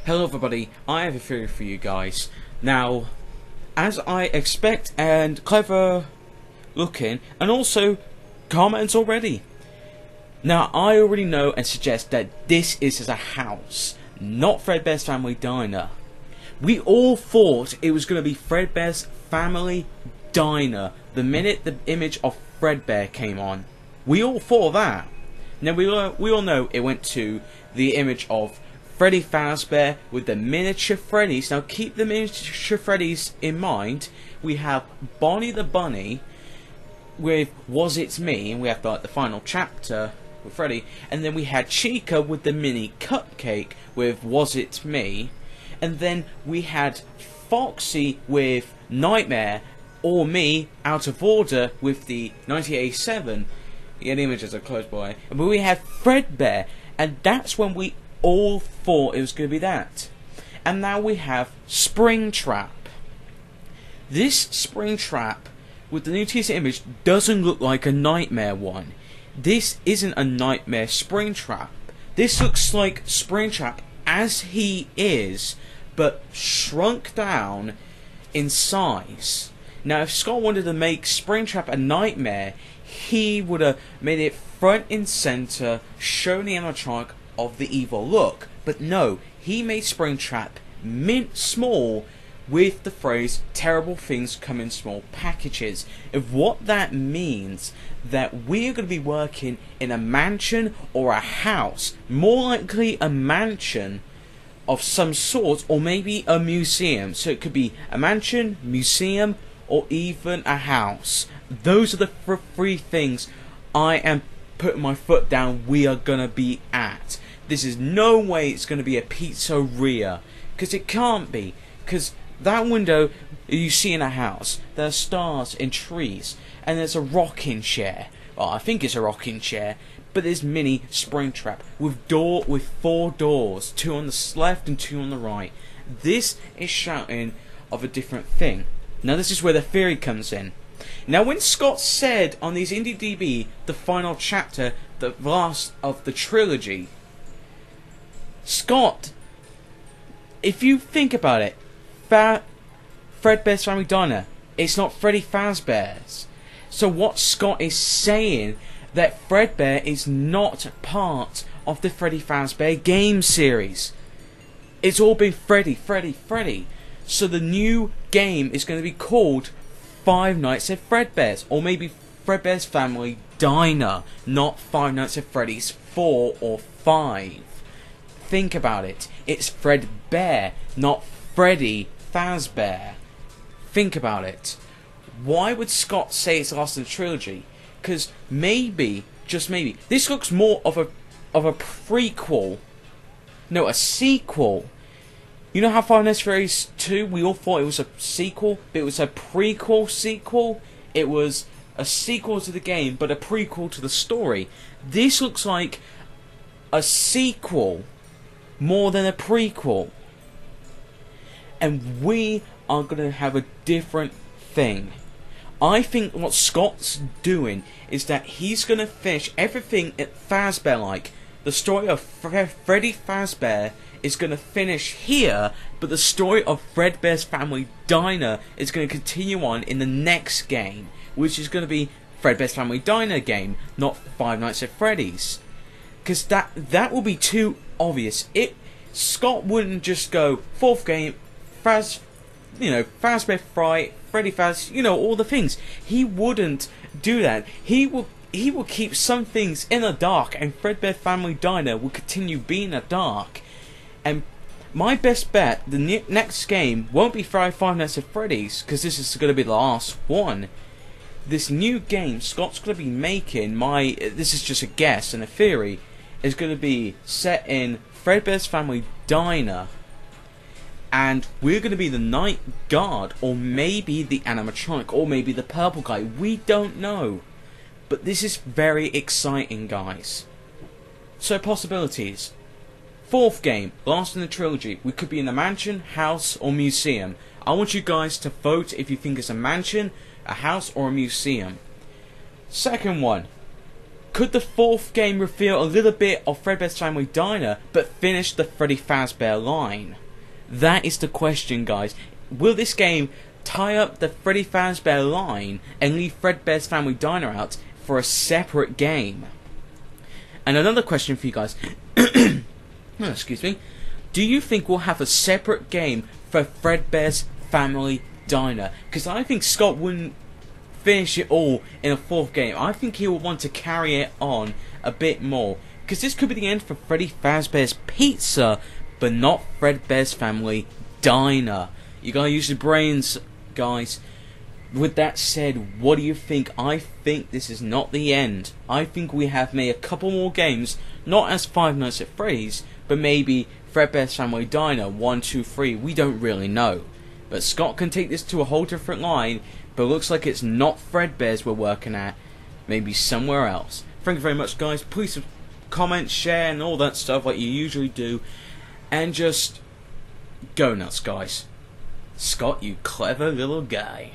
Hello everybody, I have a theory for you guys. Now, as I expect and clever looking, and also comments already. Now, I already know and suggest that this is a house, not Fredbear's Family Diner. We all thought it was going to be Fredbear's Family Diner the minute the image of Fredbear came on. We all thought that. Now, we all know it went to the image of Freddy Fazbear with the miniature Freddys. Now keep the miniature Freddys in mind. We have Bonnie the Bunny with Was It Me, and we have like the final chapter with Freddy, and then we had Chica with the mini cupcake with Was It Me, and then we had Foxy with Nightmare or Me Out of Order with the 1987. Yeah, the images are close by. But we had Fredbear, and that's when we all thought it was going to be that. And now we have Springtrap. This Springtrap with the new teaser image doesn't look like a Nightmare one. This isn't a Nightmare Springtrap. This looks like Springtrap as he is, but shrunk down in size. Now, if Scott wanted to make Springtrap a Nightmare, he would have made it front and center, showing the animatronic of the evil look. But no, he made Springtrap mint small with the phrase terrible things come in small packages. If what that means that we're going to be working in a mansion or a house, more likely a mansion of some sort, or maybe a museum. So it could be a mansion, museum, or even a house. Those are the three things I am putting my foot down we are going to be at. This is no way it's going to be a pizzeria, because it can't be, because that window you see in a house, there are stars and trees, and there's a rocking chair. Well, I think it's a rocking chair, but there's mini Springtrap with 4 doors, 2 on the left and 2 on the right. This is shouting of a different thing. Now this is where the theory comes in. Now when Scott said on these IndieDB the final chapter, the last of the trilogy, Scott, if you think about it, Fredbear's Family Diner, it's not Freddy Fazbear's. So what Scott is saying, that Fredbear is not part of the Freddy Fazbear game series. It's all been Freddy, Freddy, Freddy. So the new game is going to be called Five Nights at Fredbear's, or maybe Fredbear's Family Diner, not Five Nights at Freddy's 4 or 5. Think about it. It's Fredbear, not Freddy Fazbear. Think about it. Why would Scott say it's the last of the trilogy? Because maybe, just maybe, this looks more of a prequel. No, a sequel. You know how Five Nights at Freddy's 2, we all thought it was a sequel, but it was a prequel sequel? It was a sequel to the game, but a prequel to the story. This looks like a sequel more than a prequel. And we are going to have a different thing. I think what Scott's doing is that he's going to finish everything at Fazbear-like. The story of Freddy Fazbear is going to finish here, but the story of Fredbear's Family Diner is going to continue on in the next game, which is going to be Fredbear's Family Diner game, not Five Nights at Freddy's. Because that will be too obvious. Scott wouldn't just go 4th game, Fazbear Fright, Freddy Faz, all the things. He wouldn't do that. He will keep some things in the dark, and Fredbear Family Diner will continue being in the dark. And my best bet, the next game won't be Five Nights at Freddy's, because this is going to be the last one. This new game Scott's going to be making, this is just a guess and a theory, is going to be set in Fredbear's Family Diner. And we're going to be the night guard, or maybe the animatronic, or maybe the purple guy. We don't know. But this is very exciting, guys. So, possibilities. 4th game, last in the trilogy. We could be in a mansion, house, or museum. I want you guys to vote if you think it's a mansion, a house, or a museum. Second one, Could the fourth game reveal a little bit of Fredbear's Family Diner, but finish the Freddy Fazbear line? That is the question, guys. Will this game tie up the Freddy Fazbear line and leave Fredbear's Family Diner out for a separate game? And another question for you guys. Excuse me. Do you think we'll have a separate game for Fredbear's Family Diner? Because I think Scott wouldn't finish it all in a fourth game. I think he will want to carry it on a bit more. Because this could be the end for Freddy Fazbear's Pizza, but not Fredbear's Family Diner. You gotta use your brains, guys. With that said, what do you think? I think this is not the end. I think we have made a couple more games, not as Five Nights at Freddy's, but maybe Fredbear's Family Diner 1, 2, 3. We don't really know. But Scott can take this to a whole different line, but it looks like it's not Fredbear's we're working at. Maybe somewhere else. Thank you very much, guys. Please comment, share, and all that stuff like you usually do. And just go nuts, guys. Scott, you clever little guy.